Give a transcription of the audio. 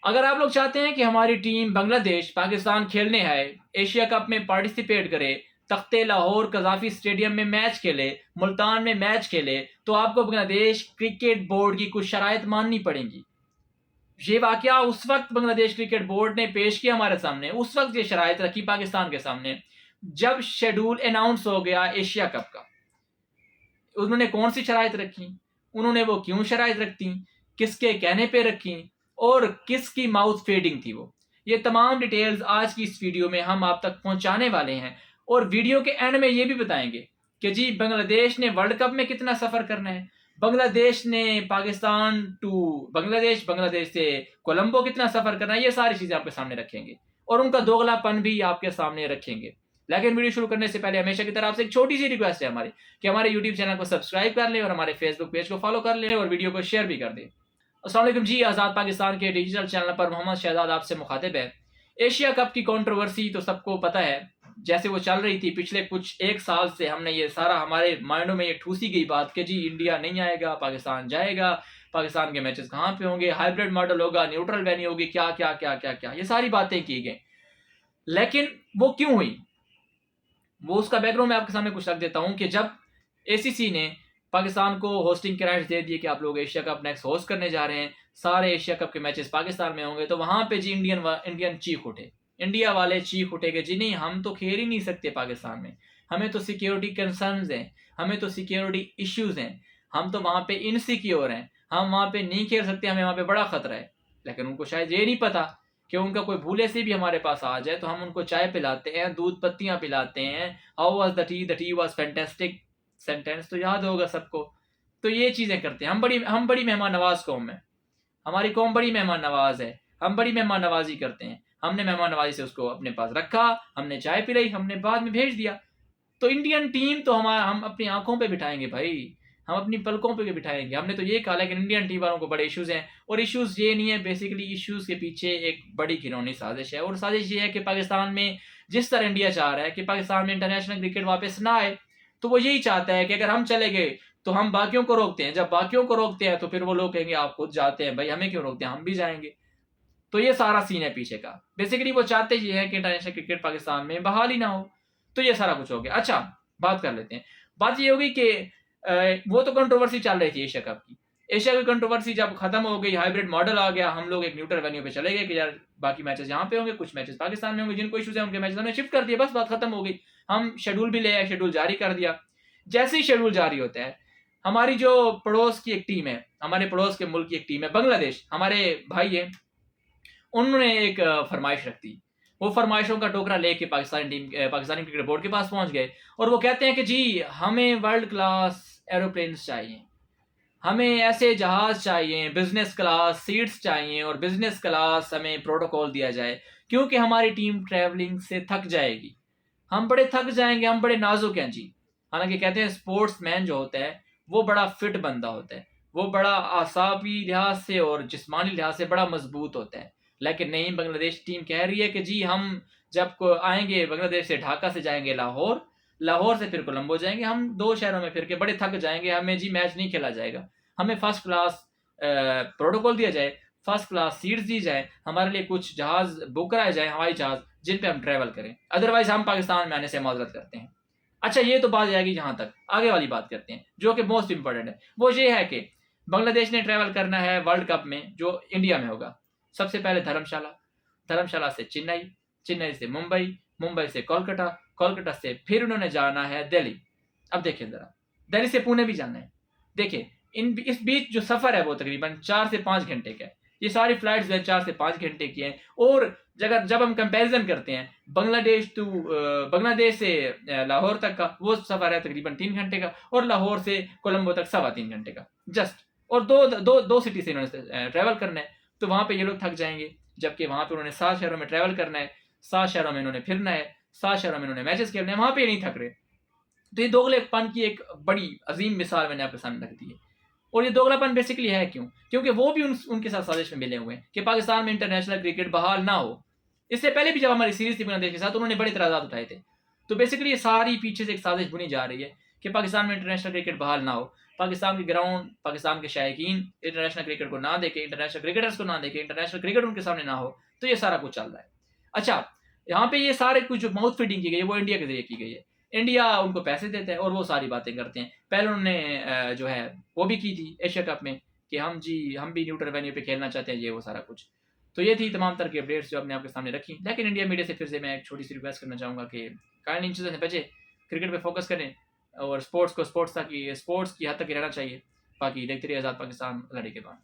अगर आप लोग चाहते हैं कि हमारी टीम बांग्लादेश पाकिस्तान खेलने आए, एशिया कप में पार्टिसिपेट करे, तख्ते लाहौर कजाफी स्टेडियम में मैच खेले, मुल्तान में मैच खेले, तो आपको बांग्लादेश क्रिकेट बोर्ड की कुछ शराइत माननी पड़ेंगी। ये वाकया उस वक्त बांग्लादेश क्रिकेट बोर्ड ने पेश किया हमारे सामने, उस वक्त ये शराइत रखी पाकिस्तान के सामने जब शेड्यूल अनाउंस हो गया एशिया कप का। उन्होंने कौन सी शराइत रखी, उन्होंने वो क्यों शराइत रखती, किसके कहने पे रखी और किसकी माउथ फीडिंग थी वो, ये तमाम डिटेल्स आज की इस वीडियो में हम आप तक पहुंचाने वाले हैं। और वीडियो के एंड में ये भी बताएंगे कि जी बांग्लादेश ने वर्ल्ड कप में कितना सफर करना है, बांग्लादेश ने पाकिस्तान टू बांग्लादेश, बांग्लादेश से कोलंबो कितना सफर करना है, ये सारी चीजें आपके सामने रखेंगे और उनका दोगलापन भी आपके सामने रखेंगे। लेकिन वीडियो शुरू करने से पहले हमेशा की तरह आपसे एक छोटी सी रिक्वेस्ट है हमारी कि हमारे यूट्यूब चैनल को सब्सक्राइब कर लें और हमारे फेसबुक पेज को फॉलो कर लें और वीडियो को शेयर भी कर दें। अस्सलाम वालेकुम जी, आज़ाद पाकिस्तान के डिजिटल चैनल पर मोहम्मद शहजाद आपसे मुखातिब है। एशिया कप की कंट्रोवर्सी तो सबको पता है, जैसे वो चल रही थी पिछले कुछ एक साल से, हमने ये सारा हमारे माइंडों में ये ठूसी गई बात कि जी इंडिया नहीं आएगा, पाकिस्तान जाएगा, पाकिस्तान के मैचेस कहाँ पे होंगे, हाइब्रिड मॉडल होगा, न्यूट्रल वेन्यू होगी, क्या क्या क्या क्या क्या, ये सारी बातें की गई। लेकिन वो क्यों हुई, वो उसका बैकग्राउंड मैं आपके सामने कुछ रख देता हूं कि जब एसीसी ने पाकिस्तान को होस्टिंग के राइट्स दे दिए कि आप लोग एशिया कप नेक्स्ट होस्ट करने जा रहे हैं, सारे एशिया कप के मैचेस पाकिस्तान में होंगे, तो वहां पे जी इंडियन चीख उठे, इंडिया वाले चीख उठे कि जी नहीं, हम तो खेल ही नहीं सकते पाकिस्तान में, हमें तो सिक्योरिटी कंसर्न्स हैं, हमें तो सिक्योरिटी इश्यूज हैं, हम तो वहां पे इनसिक्योर हैं, हम वहां पे नहीं खेल सकते, हमें वहां पे बड़ा खतरा है। लेकिन उनको शायद ये नहीं पता कि उनका कोई भूले से भी हमारे पास आ जाए तो हम उनको चाय पिलाते हैं, दूध पत्तियां पिलाते हैं, how was the tea was fantastic, sentence तो याद होगा सबको। तो ये चीजें करते हैं, हम बड़ी मेहमान नवाज कौम है, हमारी कौम बड़ी मेहमान नवाज है, हम बड़ी मेहमान नवाजी करते हैं, हमने मेहमान नवाजी से उसको अपने पास रखा, हमने चाय पिलाई, हमने बाद में भेज दिया। तो इंडियन टीम तो हम अपनी आंखों पे बिठाएंगे भाई, हम अपनी पलकों पे बिठाएंगे, हमने तो ये कहा। लेकिन इंडियन टीम वालों को बड़े इश्यूज हैं, और इश्यूज ये नहीं है, बेसिकली इश्यूज के पीछे एक बड़ी घिनौनी साजिश है। और साजिश ये है कि पाकिस्तान में जिस तरह इंडिया चाह रहा है कि पाकिस्तान में इंटरनेशनल क्रिकेट वापस ना आए, तो वो यही चाहता है कि अगर हम चले गए तो हम बाकियों को रोकते हैं, जब बाकियों को रोकते हैं तो फिर वो लोग कहेंगे आप खुद जाते हैं भाई, हमें क्यों रोकते हैं, हम भी जाएंगे। तो ये सारा सीन है पीछे का। बेसिकली वो चाहते ये है कि इंटरनेशनल क्रिकेट पाकिस्तान में बहाल ही ना हो। तो ये सारा कुछ हो गया। अच्छा, बात कर लेते हैं। बात ये होगी कि वो तो कंट्रोवर्सी चल रही थी एशिया कप की, एशिया की कंट्रोवर्सी जब खत्म हो गई, हाइब्रिड मॉडल आ गया, हम लोग एक न्यूट्रल वेन्यू पे चले गए कि यार बाकी मैचेस यहाँ पे होंगे, कुछ मैचेस पाकिस्तान में होंगे, जिनको इश्यूज है उनके मैचेस हमने शिफ्ट कर दिए, बस बात खत्म हो गई। हम शेड्यूल भी ले आए, शेड्यूल जारी कर दिया। जैसे ही शेड्यूल जारी होता है, हमारी जो पड़ोस की एक टीम है, हमारे पड़ोस के मुल्क की एक टीम है बांग्लादेश, हमारे भाई है, उन्होंने एक फरमाइश रख दी। वो फरमाइशों का टोकरा लेके पाकिस्तानी क्रिकेट बोर्ड के पास पहुंच गए और वो कहते हैं कि जी हमें वर्ल्ड क्लास एरोप्लेन्स चाहिए, हमें ऐसे जहाज चाहिए, बिजनेस क्लास सीट्स चाहिए और बिजनेस क्लास हमें प्रोटोकॉल दिया जाए, क्योंकि हमारी टीम ट्रैवलिंग से थक जाएगी, हम बड़े थक जाएंगे, हम बड़े नाजुक हैं जी। हालांकि कहते हैं स्पोर्ट्स मैन जो होता है वो बड़ा फिट बंदा होता है, वो बड़ा आसाबी लिहाज से और जिस्मानी लिहाज से बड़ा मजबूत होता है। लेकिन नहीं, बांग्लादेश टीम कह रही है कि जी हम जब को आएंगे बांग्लादेश से, ढाका से जाएंगे लाहौर, लाहौर से फिर कोलंबो जाएंगे, हम 2 शहरों में फिर के बड़े थक जाएंगे, हमें जी मैच नहीं खेला जाएगा, हमें फर्स्ट क्लास प्रोटोकॉल दिया जाए, फर्स्ट क्लास सीट्स दी जाए, हमारे लिए कुछ जहाज बुक कराए जाए, हवाई जहाज जिन पे हम ट्रैवल करें, अदरवाइज हम पाकिस्तान में आने से माजरत करते हैं। अच्छा, ये तो बात जाएगी जहां तक, आगे वाली बात करते हैं जो कि मोस्ट इंपॉर्टेंट है। वो ये है कि बांग्लादेश ने ट्रैवल करना है वर्ल्ड कप में जो इंडिया में होगा। सबसे पहले धर्मशाला, धर्मशाला से चेन्नई, चेन्नई से मुंबई, मुंबई से कोलकाता, कोलकाता से फिर उन्होंने जाना है दिल्ली। अब देखिए जरा, दिल्ली से पुणे भी जाना है। देखिए इस बीच जो सफर है वो तकरीबन 4 से 5 घंटे का है। ये सारी फ्लाइट्स जो है 4 से 5 घंटे की हैं। और जब हम कंपैरिजन करते हैं बांग्लादेश से लाहौर तक का, वो सफर है तकरीबन 3 घंटे का, और लाहौर से कोलंबो तक 3.25 घंटे का जस्ट। और दो सिटी से इन्होंने ट्रैवल करना है, तो वहां पे ये लोग थक जाएंगे, जबकि वहां पे उन्होंने 7 शहरों में ट्रैवल करना है, 7 शहरों में इन्होंने फिरना है, 7 शहरों में इन्होंने मैचेस खेलने हैं, वहां पे ये नहीं थक रहे। तो ये दोगलेपन की एक बड़ी अजीम मिसाल मैंने आपके सामने रख दी है। और ये दोगलापन बेसिकली है क्यों? क्योंकि वो भी उनके साथ साजिश में मिले हुए हैं कि पाकिस्तान में इंटरनेशनल क्रिकेट बहाल ना हो। इससे पहले भी जब हमारी सीरीज थी बांग्लादेश के साथ, उन्होंने बड़े इतराज़ात उठाए थे। तो बेसिकली ये सारी पीछे से एक साजिश बुनी जा रही है कि पाकिस्तान में इंटरनेशनल क्रिकेट बहाल ना हो। पाकिस्तान के ग्राउंड, पाकिस्तान के शायकीन इंटरनेशनल क्रिकेट को ना देखें, इंटरनेशनल क्रिकेटर्स को ना देखें, इंटरनेशनल क्रिकेट उनके सामने ना हो, तो ये सारा कुछ चल रहा है। अच्छा, यहाँ पे ये सारे कुछ जो माउथ फीडिंग की गई है वो इंडिया के जरिए की गई है। इंडिया उनको पैसे देता है और वो सारी बातें करते हैं। पहले उन्होंने जो है वो भी की थी एशिया कप में कि हम भी न्यूट्रल वेन्यू पे खेलना चाहते हैं, ये वो सारा कुछ। तो ये थी तमाम तरह की अपडेट्स जो हमने आपके सामने रखी। लेकिन इंडिया मीडिया से फिर से मैं एक छोटी सी रिक्वेस्ट करना चाहूँगा कि काइंडली इन चीज़ों से बचे, क्रिकेट पे फोकस करें और स्पोर्ट्स को स्पोर्ट्स तक की हद तक ही रहना चाहिए। बाकी देखते रहिए आज़ाद पाकिस्तान लड़ाई के बाद।